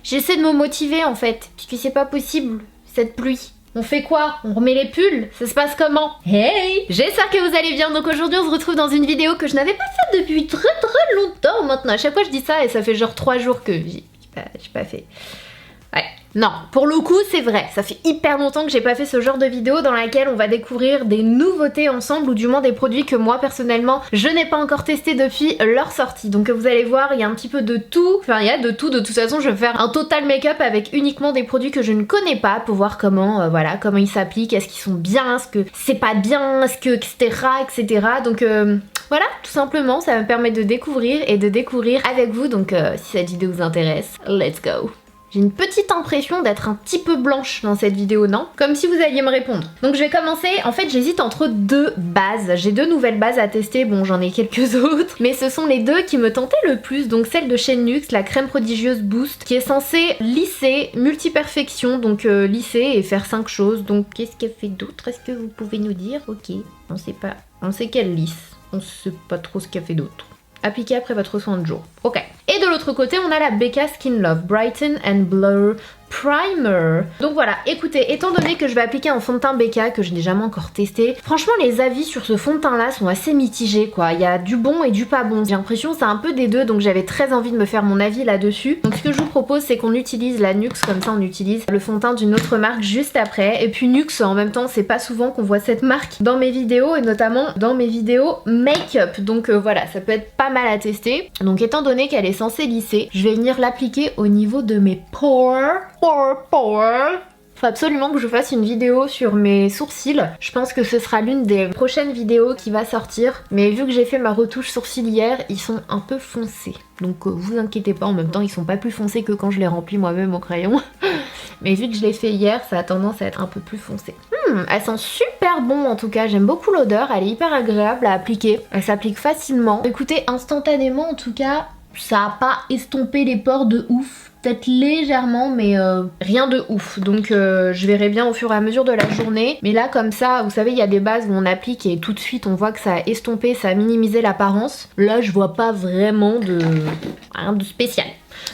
J'essaie de me motiver en fait, puisque c'est pas possible, cette pluie. On fait quoi? On remet les pulls? Ça se passe comment? Hey! J'espère que vous allez bien, donc aujourd'hui on se retrouve dans une vidéo que je n'avais pas faite depuis très longtemps maintenant. À chaque fois je dis ça et ça fait genre 3 jours que j'ai pas fait. Ouais. Non, pour le coup c'est vrai, ça fait hyper longtemps que j'ai pas fait ce genre de vidéo dans laquelle on va découvrir des nouveautés ensemble ou du moins des produits que moi personnellement je n'ai pas encore testé depuis leur sortie. Donc vous allez voir, il y a un petit peu de tout, enfin il y a de tout, de toute façon je vais faire un total make-up avec uniquement des produits que je ne connais pas pour voir comment, voilà, comment ils s'appliquent, est-ce qu'ils sont bien, est-ce que c'est pas bien, est-ce que etc. Donc voilà, tout simplement, ça me permet de découvrir et de découvrir avec vous, donc si cette vidéo vous intéresse, let's go! J'ai une petite impression d'être un petit peu blanche dans cette vidéo, non? Comme si vous alliez me répondre. Donc je vais commencer, en fait j'hésite entre deux bases. J'ai deux nouvelles bases à tester, bon j'en ai quelques autres, mais ce sont les deux qui me tentaient le plus. Donc celle de chez NYX, la crème prodigieuse Boost, qui est censée lisser, multi-perfection, donc lisser et faire 5 choses. Donc qu'est-ce qu'elle fait d'autre? Est-ce que vous pouvez nous dire? Ok, on sait pas. On sait qu'elle lisse, on sait pas trop ce qu'elle fait d'autre. Appliqué après votre soin de jour. Ok. Et de l'autre côté, on a la Becca Skin Love Brighten and Blur Primer. Donc voilà, écoutez, étant donné que je vais appliquer un fond de teint Becca que je n'ai jamais encore testé, franchement les avis sur ce fond de teint là sont assez mitigés quoi. Il y a du bon et du pas bon. J'ai l'impression que c'est un peu des deux, donc j'avais très envie de me faire mon avis là-dessus. Donc ce que je vous propose, c'est qu'on utilise la NYX, comme ça on utilise le fond de teint d'une autre marque juste après. Et puis NYX en même temps, c'est pas souvent qu'on voit cette marque dans mes vidéos et notamment dans mes vidéos make-up. Donc voilà, ça peut être pas mal à tester. Donc étant donné qu'elle est censée lisser, je vais venir l'appliquer au niveau de mes pores. Faut absolument que je fasse une vidéo sur mes sourcils. Je pense que ce sera l'une des prochaines vidéos qui va sortir. Mais vu que j'ai fait ma retouche sourcilière, ils sont un peu foncés. Donc vous inquiétez pas, en même temps ils sont pas plus foncés que quand je les remplis moi-même au crayon. Mais vu que je l'ai fait hier, ça a tendance à être un peu plus foncé. Elle sent super bon en tout cas, j'aime beaucoup l'odeur, elle est hyper agréable à appliquer. Elle s'applique facilement. Écoutez, instantanément en tout cas, ça a pas estompé les pores de ouf. Peut-être légèrement mais rien de ouf, donc je verrai bien au fur et à mesure de la journée. Mais là comme ça, vous savez il y a des bases où on applique et tout de suite on voit que ça a estompé, ça a minimisé l'apparence. Là je vois pas vraiment rien de spécial.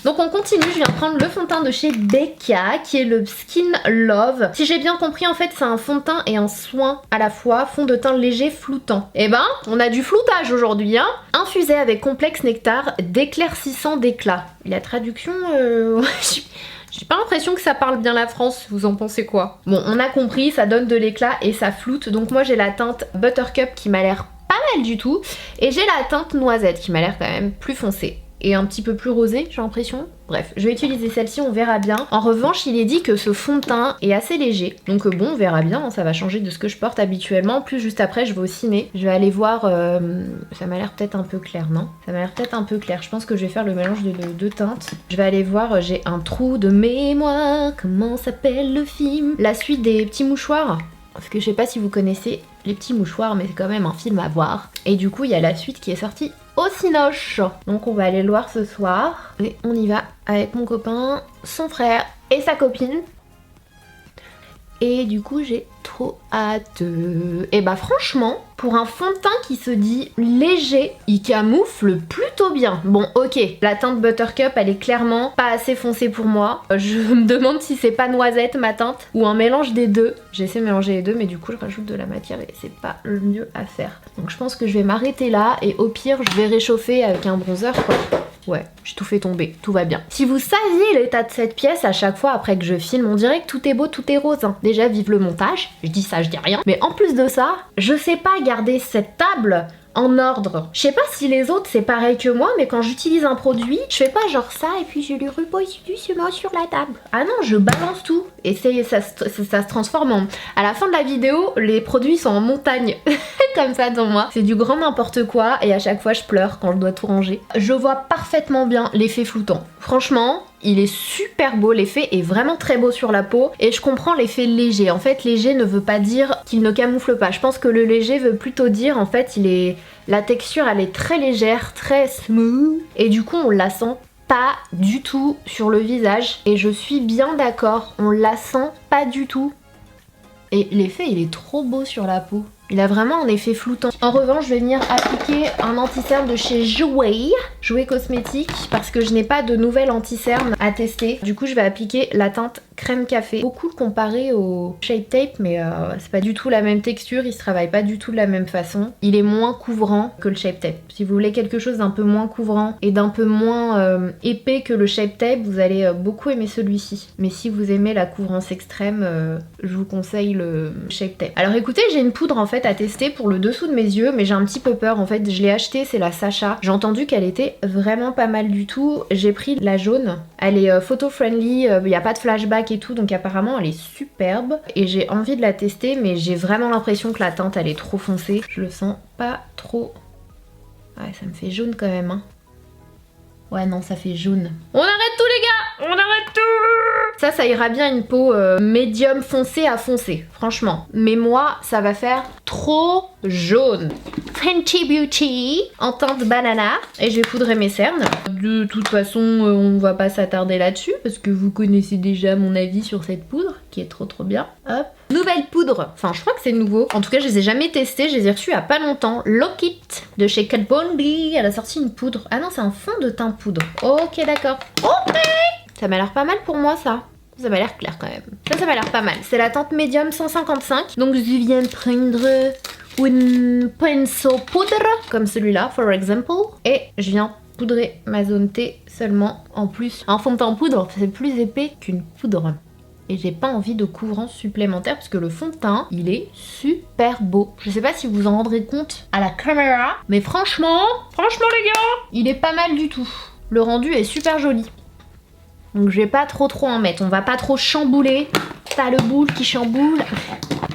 Donc on continue, je viens prendre le fond de teint de chez Becca qui est le Skin Love. Si j'ai bien compris en fait c'est un fond de teint et un soin à la fois, fond de teint léger floutant. Et ben on a du floutage aujourd'hui hein. Infusé avec complexe nectar d'éclaircissant d'éclat. La traduction j'ai pas l'impression que ça parle bien la France, vous en pensez quoi? Bon on a compris, ça donne de l'éclat et ça floute. Donc moi j'ai la teinte Buttercup qui m'a l'air pas mal du tout. Et j'ai la teinte Noisette qui m'a l'air quand même plus foncée. Et un petit peu plus rosé j'ai l'impression. Bref, je vais utiliser celle-ci, on verra bien. En revanche, il est dit que ce fond de teint est assez léger. Donc bon, on verra bien, hein, ça va changer de ce que je porte habituellement. En plus, juste après, je vais au ciné. Je vais aller voir... ça m'a l'air peut-être un peu clair, non? Ça m'a l'air peut-être un peu clair. Je pense que je vais faire le mélange de deux teintes. Je vais aller voir, j'ai un trou de mémoire. Comment s'appelle le film? La suite des petits mouchoirs. Parce que je sais pas si vous connaissez les petits mouchoirs, mais c'est quand même un film à voir. Et du coup, il y a la suite qui est sortie au Cinoche. Donc on va aller le voir ce soir. Et on y va avec mon copain, son frère et sa copine. Et du coup j'ai trop hâte. Et bah franchement, pour un fond de teint qui se dit léger, il camoufle plutôt bien. Bon ok, la teinte Buttercup elle est clairement pas assez foncée pour moi. Je me demande si c'est pas Noisette ma teinte ou un mélange des deux. J'essaie de mélanger les deux mais du coup je rajoute de la matière et c'est pas le mieux à faire. Donc je pense que je vais m'arrêter là et au pire je vais réchauffer avec un bronzer quoi. Ouais, j'ai tout fait tomber, tout va bien. Si vous saviez l'état de cette pièce à chaque fois après que je filme, on dirait que tout est beau, tout est rose. Hein. Déjà, vive le montage, je dis ça, je dis rien. Mais en plus de ça, je sais pas garder cette table en ordre. Je sais pas si les autres c'est pareil que moi, mais quand j'utilise un produit, je fais pas genre ça et puis je le repose doucement sur la table. Ah non, je balance tout et ça se transforme à la fin de la vidéo, les produits sont en montagne comme ça dans moi. C'est du grand n'importe quoi et à chaque fois je pleure quand je dois tout ranger. Je vois parfaitement bien l'effet floutant. Franchement, il est super beau, l'effet est vraiment très beau sur la peau et je comprends l'effet léger. En fait, léger ne veut pas dire qu'il ne camoufle pas. Je pense que le léger veut plutôt dire en fait la texture elle est très légère, très smooth et du coup on la sent pas du tout sur le visage et je suis bien d'accord, on la sent pas du tout. Et l'effet il est trop beau sur la peau. Il a vraiment un effet floutant. En revanche, je vais venir appliquer un anti-cerne de chez Jouer Cosmétiques, parce que je n'ai pas de nouvel anti-cerne à tester. Du coup, je vais appliquer la teinte crème café. Beaucoup le comparer au Shape Tape, mais c'est pas du tout la même texture, il se travaille pas du tout de la même façon. Il est moins couvrant que le Shape Tape. Si vous voulez quelque chose d'un peu moins couvrant et d'un peu moins épais que le Shape Tape, vous allez beaucoup aimer celui-ci. Mais si vous aimez la couvrance extrême, je vous conseille le Shape Tape. Alors écoutez, j'ai une poudre en fait à tester pour le dessous de mes yeux, mais j'ai un petit peu peur. En fait, je l'ai achetée, c'est la Sacha. J'ai entendu qu'elle était vraiment pas mal du tout. J'ai pris la jaune. Elle est photo-friendly, il n'y a pas de flashback et tout, donc apparemment elle est superbe. Et j'ai envie de la tester, mais j'ai vraiment l'impression que la teinte elle est trop foncée. Je le sens pas trop. Ouais, ça me fait jaune quand même, hein. Ouais, non, ça fait jaune. On arrête tout les gars, on arrête tout. Ça ira bien une peau médium foncé à foncé, franchement. Mais moi, ça va faire trop jaune. Fenty Beauty en teinte banana. Et je vais poudrer mes cernes. De toute façon, on va pas s'attarder là-dessus parce que vous connaissez déjà mon avis sur cette poudre qui est trop bien. Hop. Nouvelle poudre. Enfin, je crois que c'est nouveau. En tout cas, je les ai jamais testés. Je les ai reçus il y a pas longtemps. Lock It de chez Kat Von D. Elle a sorti une poudre. Ah non, c'est un fond de teint poudre. Ok, d'accord. Ok. Ça m'a l'air pas mal pour moi, ça. Ça m'a l'air clair quand même. Ça m'a l'air pas mal. C'est la teinte médium 155. Donc, je viens de prendre une pinceau poudre, comme celui-là, for example. Et je viens poudrer ma zone T seulement. En plus, un fond de teint poudre, c'est plus épais qu'une poudre. Et j'ai pas envie de couvrance supplémentaire parce que le fond de teint, il est super beau. Je sais pas si vous vous en rendrez compte à la caméra, mais franchement les gars, il est pas mal du tout. Le rendu est super joli. Donc je vais pas trop en mettre, on va pas trop chambouler. T'as le boule qui chamboule.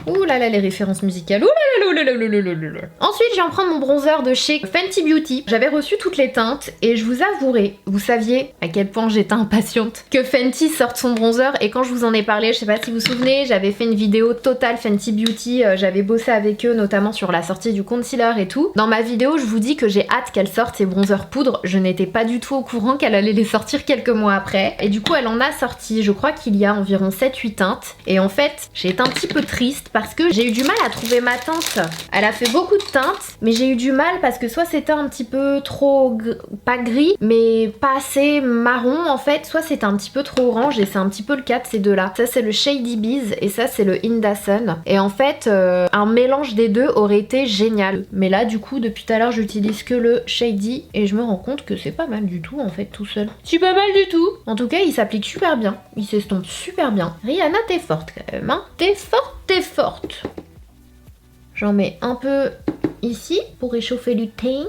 Ouh là là, les références musicales. Ouh là là là. Ensuite, je viens prendre mon bronzer de chez Fenty Beauty. J'avais reçu toutes les teintes et je vous avouerai, vous saviez à quel point j'étais impatiente que Fenty sorte son bronzer. Et quand je vous en ai parlé, je sais pas si vous vous souvenez, j'avais fait une vidéo totale Fenty Beauty. J'avais bossé avec eux, notamment sur la sortie du concealer et tout. Dans ma vidéo, je vous dis que j'ai hâte qu'elle sorte ses bronzers poudre. Je n'étais pas du tout au courant qu'elle allait les sortir quelques mois après. Et du coup, elle en a sorti, je crois qu'il y a environ 7-8 teintes. Et en fait, j'ai été un petit peu triste parce que j'ai eu du mal à trouver ma teinte. Elle a fait beaucoup de teintes, mais j'ai eu du mal parce que soit c'était un petit peu trop pas gris, mais pas assez marron en fait, soit c'était un petit peu trop orange et c'est un petit peu le cas de ces deux-là. Ça c'est le Shady Bees et ça c'est le Indassun. Et en fait, un mélange des deux aurait été génial. Mais là du coup, depuis tout à l'heure, j'utilise que le Shady et je me rends compte que c'est pas mal du tout en fait tout seul. C'est pas mal du tout. En tout cas, il s'applique super bien. Il s'estompe super bien. Rihanna, t'es forte quand même, hein. T'es forte. J'en mets un peu ici pour réchauffer le teint.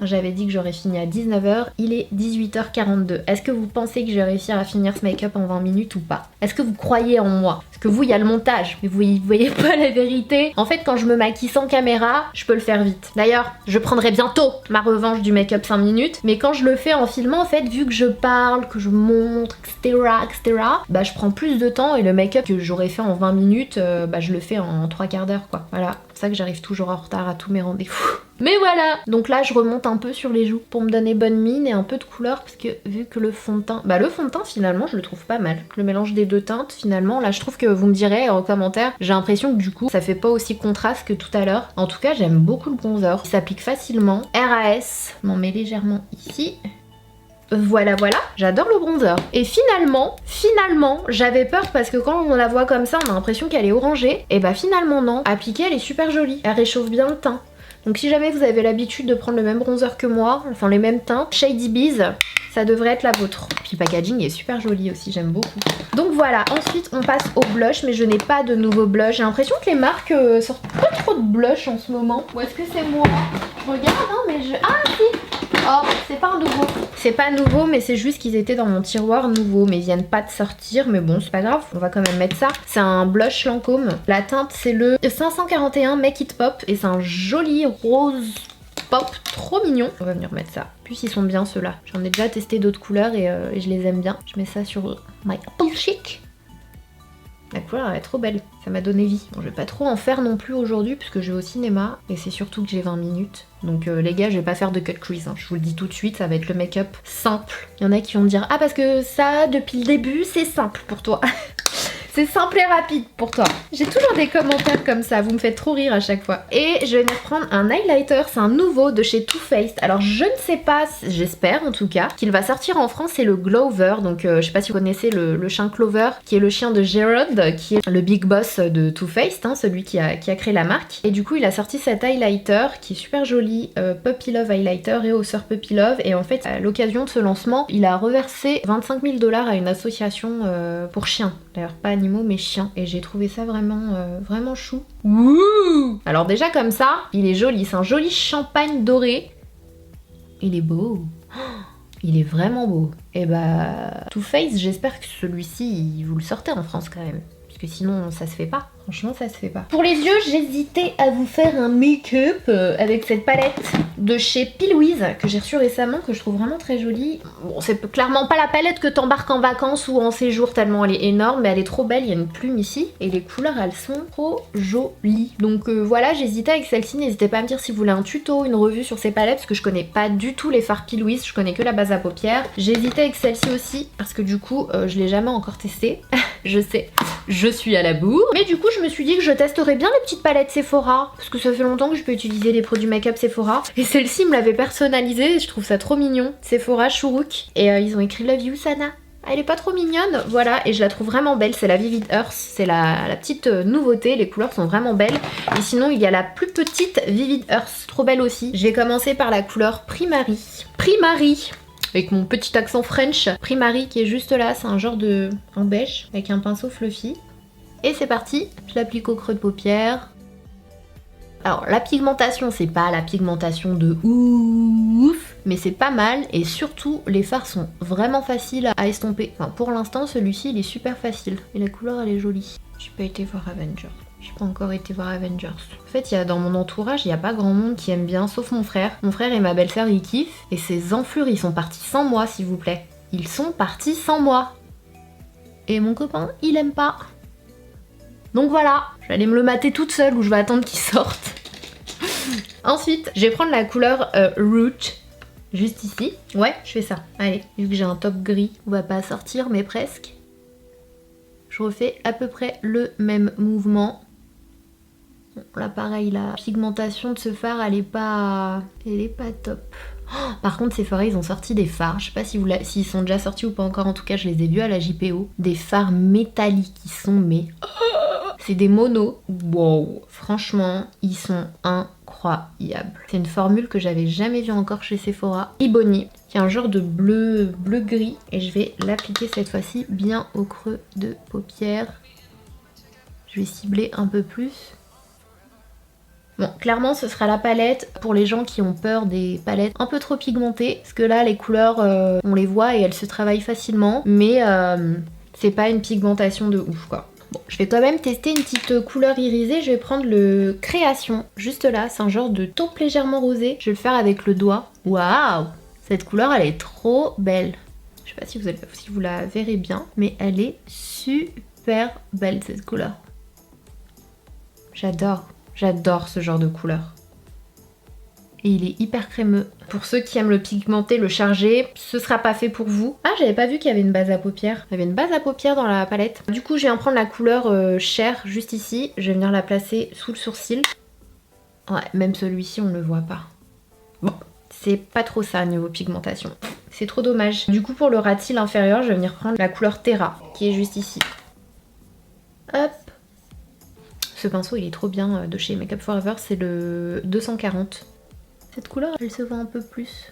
J'avais dit que j'aurais fini à 19h, il est 18h42. Est-ce que vous pensez que je vais réussir à finir ce make-up en 20 minutes ou pas? Est-ce que vous croyez en moi? Parce que vous, il y a le montage, mais vous voyez pas la vérité. En fait, quand je me maquille sans caméra, je peux le faire vite. D'ailleurs, je prendrai bientôt ma revanche du make-up 5 minutes, mais quand je le fais en filmant, en fait, vu que je parle, que je montre, etc., bah je prends plus de temps et le make-up que j'aurais fait en 20 minutes, bah je le fais en 3/4 d'heure, quoi. Voilà, c'est pour ça que j'arrive toujours en retard à tous mes rendez-vous. Mais voilà, donc là je remonte un peu sur les joues pour me donner bonne mine et un peu de couleur parce que vu que le fond de teint, bah le fond de teint finalement je le trouve pas mal. Le mélange des deux teintes finalement, là je trouve que vous me direz en commentaire, j'ai l'impression que du coup ça fait pas aussi contraste que tout à l'heure. En tout cas j'aime beaucoup le bronzer, il s'applique facilement. RAS, m'en mets légèrement ici. Voilà, j'adore le bronzer. Et finalement, j'avais peur parce que quand on la voit comme ça, on a l'impression qu'elle est orangée. Et bah finalement non, appliquée elle est super jolie, elle réchauffe bien le teint. Donc si jamais vous avez l'habitude de prendre le même bronzer que moi, enfin les mêmes teintes, Shady Bees, ça devrait être la vôtre. Puis le packaging est super joli aussi, j'aime beaucoup. Donc voilà, ensuite on passe au blush, mais je n'ai pas de nouveau blush. J'ai l'impression que les marques sortent pas trop de blush en ce moment. Ou est-ce que c'est moi? Je regarde, hein, mais je... Ah si! Oh, c'est pas un nouveau. C'est pas nouveau, mais c'est juste qu'ils étaient dans mon tiroir nouveau, mais ils viennent pas de sortir, mais bon, c'est pas grave, on va quand même mettre ça. C'est un blush Lancôme. La teinte, c'est le 541 Make It Pop, et c'est un joli rose pop, trop mignon. On va venir mettre ça. Puis ils sont bien ceux-là. J'en ai déjà testé d'autres couleurs et je les aime bien. Je mets ça sur My Apple Chic. La couleur elle est trop belle, ça m'a donné vie. Bon, je vais pas trop en faire non plus aujourd'hui puisque je vais au cinéma et c'est surtout que j'ai 20 minutes. Donc les gars, je vais pas faire de cut crease, hein. Je vous le dis tout de suite, ça va être le make-up simple. Il y en a qui vont me dire ah parce que ça depuis le début c'est simple pour toi. C'est simple et rapide pour toi. J'ai toujours des commentaires comme ça, vous me faites trop rire à chaque fois. Et je vais venir prendre un highlighter, c'est un nouveau de chez Too Faced. Alors je ne sais pas, j'espère en tout cas, qu'il va sortir en France, c'est le Glover. Donc je sais pas si vous connaissez le chien Clover, qui est le chien de Gerard, qui est le big boss de Too Faced, hein, celui qui a créé la marque. Et du coup il a sorti cet highlighter qui est super joli, Puppy Love Highlighter et Hausseur Puppy Love. Et en fait à l'occasion de ce lancement, il a reversé 25 000 $ à une association pour chiens. D'ailleurs pas animaux mais chiens. Et j'ai trouvé ça vraiment chou. Wouh! Alors déjà comme ça, il est joli, c'est un joli champagne doré. Il est beau. Il est vraiment beau. Et bah, Too Faced, j'espère que celui-ci, vous le sortez en France quand même. Parce que sinon, ça se fait pas. Franchement, ça se fait pas. Pour les yeux, j'hésitais à vous faire un make-up avec cette palette de chez P. Louise que j'ai reçue récemment, que je trouve vraiment très jolie. Bon, c'est clairement pas la palette que t'embarques en vacances ou en séjour tellement elle est énorme, mais elle est trop belle. Il y a une plume ici et les couleurs, elles sont trop jolies. Donc voilà, j'hésitais avec celle-ci. N'hésitez pas à me dire si vous voulez un tuto, une revue sur ces palettes, parce que je connais pas du tout les fards P. Louise, je connais que la base à paupières. J'hésitais avec celle-ci aussi, parce que du coup, je l'ai jamais encore testée. Je sais, je suis à la bourre. Mais du coup, je me suis dit que je testerais bien les petites palettes Sephora, parce que ça fait longtemps que je peux utiliser les produits make-up Sephora. Et celle-ci me l'avait personnalisée et je trouve ça trop mignon. Sephora Chourouk. Et ils ont écrit Love You Sana. Elle est pas trop mignonne, voilà, et je la trouve vraiment belle. C'est la Vivid Earth, c'est la petite nouveauté. Les couleurs sont vraiment belles. Et sinon, il y a la plus petite Vivid Earth, trop belle aussi. Je vais commencer par la couleur Primary. Primary, avec mon petit accent French. Primary qui est juste là, c'est un genre de... en beige, avec un pinceau fluffy. Et c'est parti, je l'applique au creux de paupière. Alors la pigmentation, c'est pas la pigmentation de ouf, mais c'est pas mal et surtout les fards sont vraiment faciles à estomper. Enfin pour l'instant celui-ci il est super facile et la couleur elle est jolie. J'ai pas été voir Avengers. J'ai pas encore été voir Avengers. En fait, dans mon entourage, il n'y a pas grand monde qui aime bien, sauf mon frère. Mon frère et ma belle-sœur, ils kiffent. Et ces enflures, ils sont partis sans moi, s'il vous plaît. Ils sont partis sans moi. Et mon copain, il aime pas. Donc voilà, je vais aller me le mater toute seule ou je vais attendre qu'il sorte. Ensuite, je vais prendre la couleur Root, juste ici. Ouais, je fais ça. Allez, vu que j'ai un top gris, on va pas sortir, mais presque. Je refais à peu près le même mouvement. Bon, là pareil, la pigmentation de ce fard, elle est pas top. Oh, par contre, Sephora, ils ont sorti des fards. Je sais pas s'ils sont déjà sortis ou pas encore. En tout cas, je les ai vus à la JPO. Des fards métalliques qui sont mais... c'est des monos. Wow. Franchement, ils sont incroyables. C'est une formule que j'avais jamais vue encore chez Sephora. Ebony, qui est un genre de bleu-gris. Et je vais l'appliquer cette fois-ci bien au creux de paupière. Je vais cibler un peu plus. Bon, clairement, ce sera la palette pour les gens qui ont peur des palettes un peu trop pigmentées. Parce que là, les couleurs, on les voit et elles se travaillent facilement. Mais c'est pas une pigmentation de ouf, quoi. Bon, je vais quand même tester une petite couleur irisée. Je vais prendre le Création, juste là. C'est un genre de taupe légèrement rosé. Je vais le faire avec le doigt. Waouh! Cette couleur, elle est trop belle. Je sais pas si vous la verrez bien, mais elle est super belle, cette couleur. J'adore ce genre de couleur. Et il est hyper crémeux. Pour ceux qui aiment le pigmenté, le chargé, ce sera pas fait pour vous. Ah, j'avais pas vu qu'il y avait une base à paupières. Il y avait une base à paupières dans la palette. Du coup, je viens prendre la couleur chair juste ici. Je vais venir la placer sous le sourcil. Ouais, même celui-ci, on ne le voit pas. Bon, c'est pas trop ça niveau pigmentation. C'est trop dommage. Du coup, pour le ras de cils inférieur, je vais venir prendre la couleur Terra, qui est juste ici. Hop. Ce pinceau, il est trop bien de chez Make Up For Ever. C'est le 240. Cette couleur, elle se voit un peu plus.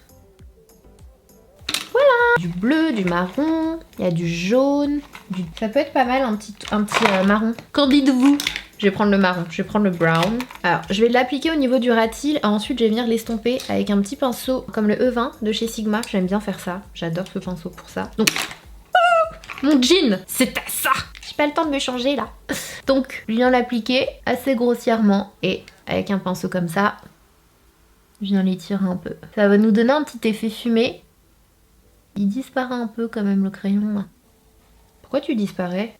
Voilà! Du bleu, du marron, il y a du jaune. Ça peut être pas mal, un petit marron. Qu'en dites-vous? Je vais prendre le marron, je vais prendre le brown. Alors, je vais l'appliquer au niveau du ras de cils. Ensuite, je vais venir l'estomper avec un petit pinceau comme le E20 de chez Sigma. J'aime bien faire ça. J'adore ce pinceau pour ça. Donc, mon jean, c'est à ça! J'ai pas le temps de me changer là. Donc, je viens l'appliquer assez grossièrement et avec un pinceau comme ça, je viens l'étirer un peu. Ça va nous donner un petit effet fumé. Il disparaît un peu quand même le crayon là. Pourquoi tu disparais?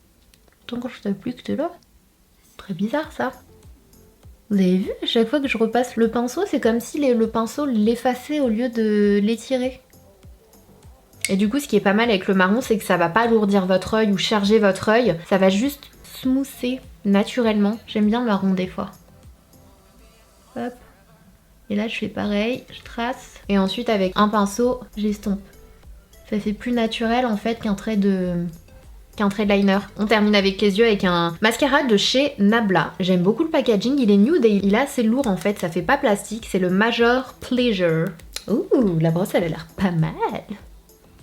Tant quand je t'applique, t'es là. Très bizarre ça. Vous avez vu, à chaque fois que je repasse le pinceau, c'est comme si le pinceau l'effaçait au lieu de l'étirer. Et du coup, ce qui est pas mal avec le marron, c'est que ça va pas alourdir votre œil ou charger votre œil. Ça va juste smoother naturellement. J'aime bien le marron des fois. Hop. Et là je fais pareil, je trace. Et ensuite avec un pinceau, j'estompe. Ça fait plus naturel en fait qu'un trait de liner. On termine avec les yeux avec un mascara de chez Nabla. J'aime beaucoup le packaging, il est nude et il est assez lourd en fait, ça fait pas plastique. C'est le Major Pleasure. Ouh, la brosse elle a l'air pas mal.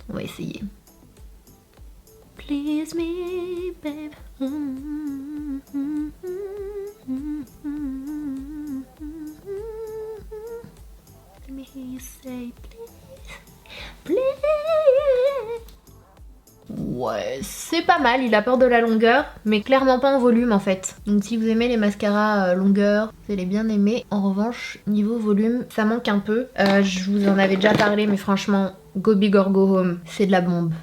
On va essayer. Please me, babe. Let me hear you say please, please. Ouais, c'est pas mal, il apporte de la longueur, mais clairement pas en volume en fait. Donc si vous aimez les mascaras longueur, vous allez bien aimer. En revanche, niveau volume, ça manque un peu. Je vous en avais déjà parlé, mais franchement, Go Big or Go Home, c'est de la bombe.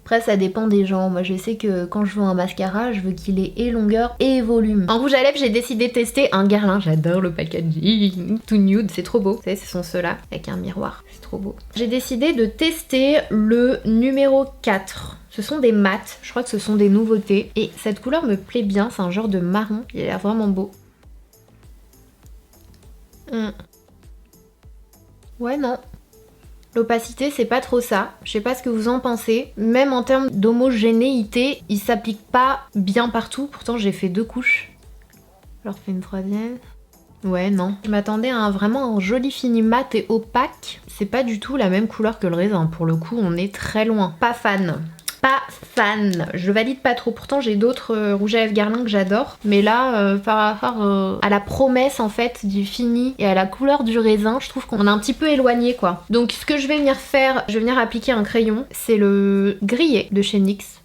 Après ça dépend des gens, moi je sais que quand je veux un mascara, je veux qu'il ait et longueur et volume. En rouge à lèvres, j'ai décidé de tester un Guerlain, j'adore le packaging, tout nude, c'est trop beau. Vous savez, ce sont ceux-là, avec un miroir, c'est trop beau. J'ai décidé de tester le numéro 4. Ce sont des mats, je crois que ce sont des nouveautés. Et cette couleur me plaît bien, c'est un genre de marron, il a l'air vraiment beau. Ouais, non. L'opacité, c'est pas trop ça. Je sais pas ce que vous en pensez. Même en termes d'homogénéité, il s'applique pas bien partout. Pourtant, j'ai fait 2 couches. Je leur fais une troisième. Ouais, non. Je m'attendais à vraiment un joli fini mat et opaque. C'est pas du tout la même couleur que le raisin. Pour le coup, on est très loin. Pas fan. Pas fan, je valide pas trop. Pourtant j'ai d'autres rouges à lèvres Guerlain que j'adore, mais là par rapport à la promesse en fait du fini et à la couleur du raisin, je trouve qu'on est un petit peu éloigné quoi. Donc ce que je vais venir faire, je vais venir appliquer un crayon, c'est le grillé de chez NYX.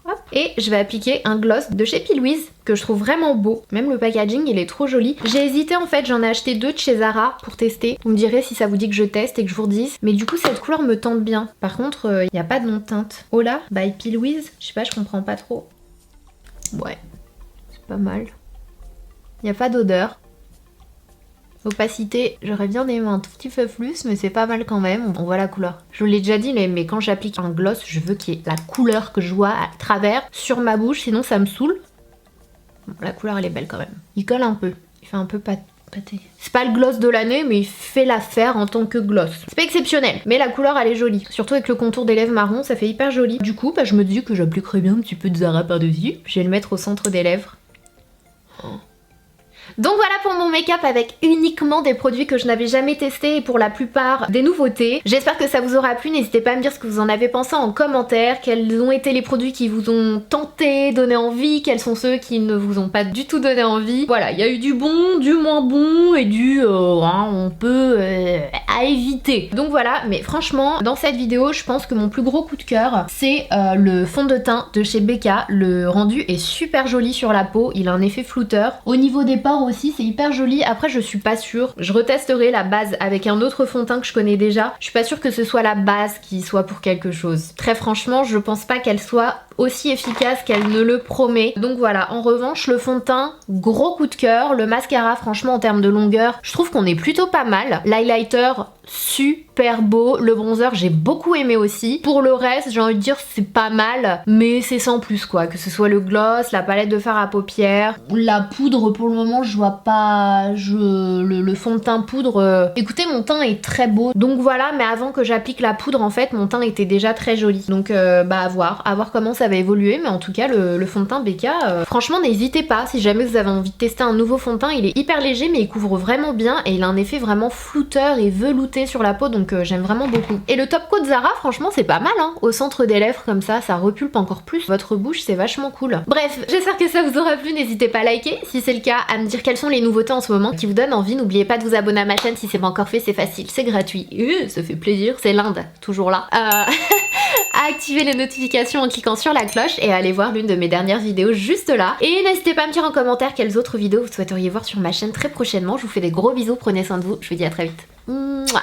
Hop. Et je vais appliquer un gloss de chez P. Louise que je trouve vraiment beau. Même le packaging il est trop joli. J'ai hésité en fait, j'en ai acheté 2 de chez Zara pour tester. Vous me direz si ça vous dit que je teste et que je vous redise. Mais du coup cette couleur me tente bien. Par contre il n'y a pas de nom de teinte. Hola by P. Louise. Je sais pas, je comprends pas trop. Ouais, c'est pas mal. Il n'y a pas d'odeur. Opacité, j'aurais bien aimé un tout petit peu plus, mais c'est pas mal quand même. On voit la couleur. Je vous l'ai déjà dit, mais quand j'applique un gloss, je veux qu'il y ait la couleur que je vois à travers sur ma bouche, sinon ça me saoule. Bon, la couleur elle est belle quand même. Il colle un peu, il fait un peu pâté. C'est pas le gloss de l'année, mais il fait l'affaire en tant que gloss. C'est pas exceptionnel, mais la couleur elle est jolie. Surtout avec le contour des lèvres marron, ça fait hyper joli. Du coup, je me dis que j'appliquerai bien un petit peu de Zara par-dessus. Je vais le mettre au centre des lèvres. Oh. Donc voilà pour mon make-up avec uniquement des produits que je n'avais jamais testés et pour la plupart des nouveautés. J'espère que ça vous aura plu, n'hésitez pas à me dire ce que vous en avez pensé en commentaire, quels ont été les produits qui vous ont tenté, donné envie, quels sont ceux qui ne vous ont pas du tout donné envie. Voilà, il y a eu du bon, du moins bon et du on peut à éviter. Donc voilà, mais franchement, dans cette vidéo, je pense que mon plus gros coup de cœur, c'est le fond de teint de chez Becca. Le rendu est super joli sur la peau, il a un effet flouteur. Au niveau des pores aussi, c'est hyper joli. Après, je suis pas sûre. Je retesterai la base avec un autre fond de teint que je connais déjà. Je suis pas sûre que ce soit la base qui soit pour quelque chose. Très franchement, je pense pas qu'elle soit aussi efficace qu'elle ne le promet. Donc voilà, en revanche, le fond de teint, gros coup de cœur. Le mascara, franchement, en termes de longueur, je trouve qu'on est plutôt pas mal. L'highlighter, super beau. Le bronzer, j'ai beaucoup aimé aussi. Pour le reste, j'ai envie de dire c'est pas mal, mais c'est sans plus quoi. Que ce soit le gloss, la palette de fard à paupières, la poudre, pour le moment, je vois pas le fond de teint poudre. Écoutez, mon teint est très beau. Donc voilà, mais avant que j'applique la poudre, en fait, mon teint était déjà très joli. Donc à voir comment ça va évoluer. Mais en tout cas, le fond de teint Becca, franchement, n'hésitez pas. Si jamais vous avez envie de tester un nouveau fond de teint, il est hyper léger, mais il couvre vraiment bien et il a un effet vraiment flouteur et velouté sur la peau, donc j'aime vraiment beaucoup. Et le top coat Zara, franchement, c'est pas mal, hein. Au centre des lèvres, comme ça repulpe encore plus votre bouche, c'est vachement cool. Bref, j'espère que ça vous aura plu. N'hésitez pas à liker si c'est le cas, à me dire quelles sont les nouveautés en ce moment qui vous donnent envie. N'oubliez pas de vous abonner à ma chaîne si c'est pas encore fait, c'est facile, c'est gratuit. Ça fait plaisir, c'est l'Inde, toujours là. À activer les notifications en cliquant sur la cloche et à aller voir l'une de mes dernières vidéos juste là. Et n'hésitez pas à me dire en commentaire quelles autres vidéos vous souhaiteriez voir sur ma chaîne très prochainement. Je vous fais des gros bisous, prenez soin de vous, je vous dis à très vite. Mouah.